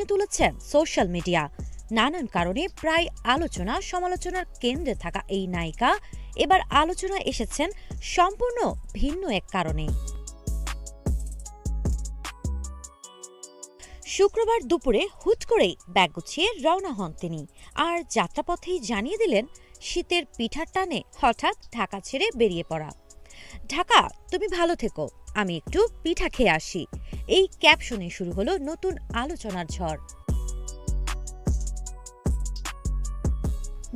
জানিয়ে তুলেছেন social media. নানান কারণে প্রায় আলোচনা সমালোচনার কেন্দ্রে থাকা এই নায়িকা এবার আলোচনায় এসেছেন সম্পূর্ণ ভিন্ন এক কারণে। শুক্রবার দুপুরে হুট করেই ব্যাগ গুছিয়ে রওনা হন তিনি, আর যাত্রাপথেই জানিয়ে দিলেন শীতের পিঠার টানে হঠাৎ ঢাকা ছেড়ে বেরিয়ে পড়া। ঢাকা, তুমি ভালো থেকো, আমি একটু পিঠা খেয়ে আসি। এই ক্যাপশনে শুরু হলো নতুন আলোচনার ঝড়।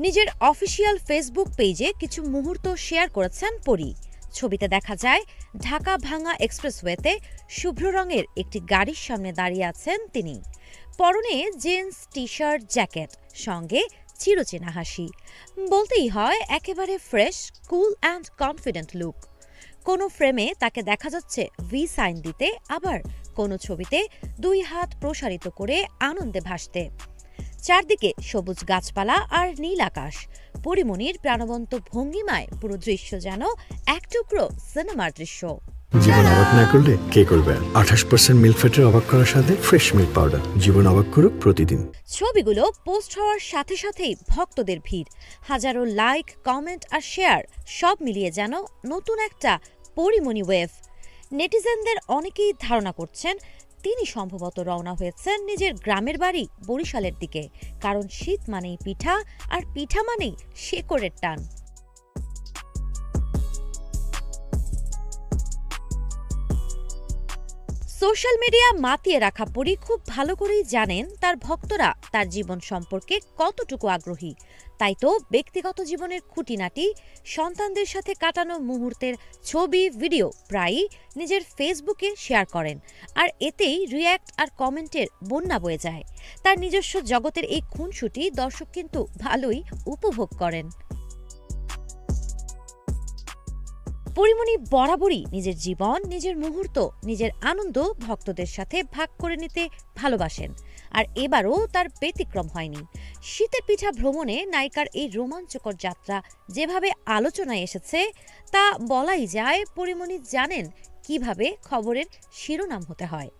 নিজের অফিসিয়াল ফেসবুক পেজে কিছু মুহূর্ত শেয়ার করেছেন পরী। ছবিতে দেখা যায় ঢাকা ভাঙ্গা এক্সপ্রেসওয়েতে শুভ্র রঙের একটি গাড়ির সামনে দাঁড়িয়ে আছেন তিনি। পরনে জিন্স, টি শার্ট, জ্যাকেট, সঙ্গে চিরচেনা হাসি। বলতেই হয় একেবারে fresh, cool and confident look. কোনো ফ্রেমে তাকে দেখা যাচ্ছে ভি সাইন দিতে, আবার কোনো ছবিতে দুই হাত প্রসারিত করে আনন্দে ভাসতে। চারদিকে সবুজ গাছপালা আর নীল আকাশ। পরিমণির প্রাণবন্ত ভঙ্গিমায় পুরো দৃশ্য যেন এক টুকরো সিনেমার দৃশ্য। জীবন অবাক না করলে কে করবে? 28% মিল্ক ফ্যাটের অবাক করার সাথে ফ্রেশ মিল্ক পাউডার। জীবন অবাক করুক প্রতিদিন। ছবিগুলো পোস্ট হওয়ার সাথে সাথেই ভক্তদের ভিড়, হাজারো লাইক, কমেন্ট আর শেয়ার, সব মিলিয়ে যেন নতুন একটা পরিমণি ওয়েভ। নেটিজেনদের অনেকেই ধারণা করছেন তিনি সম্ভবত রওনা হয়েছেন নিজের গ্রামের বাড়ি বরিশালের দিকে, কারণ শীত মানেই পিঠা, আর পিঠা মানেই শেকড়ের টান। সোশ্যাল মিডিয়া মাতিয়ে রাখা পরী খুব ভালো করেই জানেন তার ভক্তরা তার জীবন সম্পর্কে কতটুকু আগ্রহী। তাই তো ব্যক্তিগত জীবনের খুঁটিনাটি, সন্তানদের সাথে কাটানো মুহূর্তের ছবি, ভিডিও প্রায়ই নিজের ফেসবুকে শেয়ার করেন, আর এতেই রিয়্যাক্ট আর কমেন্টের বন্যা বয়ে যায়। তার নিজস্ব জগতের এই খুনসুটি দর্শক কিন্তু ভালোই উপভোগ করেন। পরিমণি বরাবরই নিজের জীবন, নিজের মুহূর্ত, নিজের আনন্দ ভক্তদের সাথে ভাগ করে নিতে ভালোবাসেন, আর এবারও তার ব্যতিক্রম হয়নি। শীতের পিঠা ভ্রমণে নায়িকার এই রোমাঞ্চকর যাত্রা যেভাবে আলোচনায় এসেছে, তা বলাই যায় পরিমণি জানেন কিভাবে খবরের শিরোনাম হতে হয়।